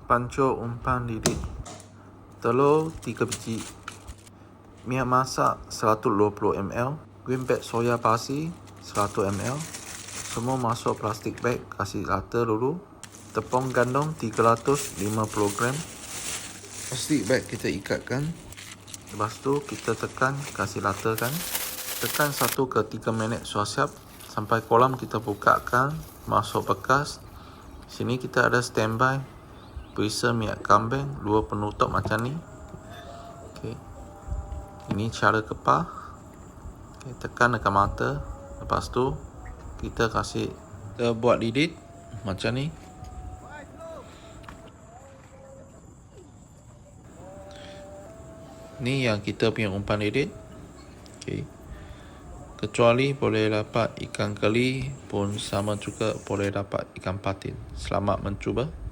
Pancur umpan lidik. Telur 3 biji. Minyak masak 120 ml. Green bag soya pasi 100 ml. Semua masuk plastik bag, kasih rata dulu. Tepung gandum 350 gram. Plastik bag kita ikatkan. Lepas tu kita tekan, kasih ratakan. Tekan 1 ke 3 minit suap-siap sampai kolam kita bukakan, masuk bekas. Sini kita ada standby perisa minyak kambing 2 penutup macam ni. Okey. Ini cara kepah. Okey, tekan dekat mata. Lepas tu kita buat lidik macam ni. Ni yang kita punya umpan lidik. Okey. Kecuali boleh dapat ikan keli pun sama juga boleh dapat ikan patin. Selamat mencuba.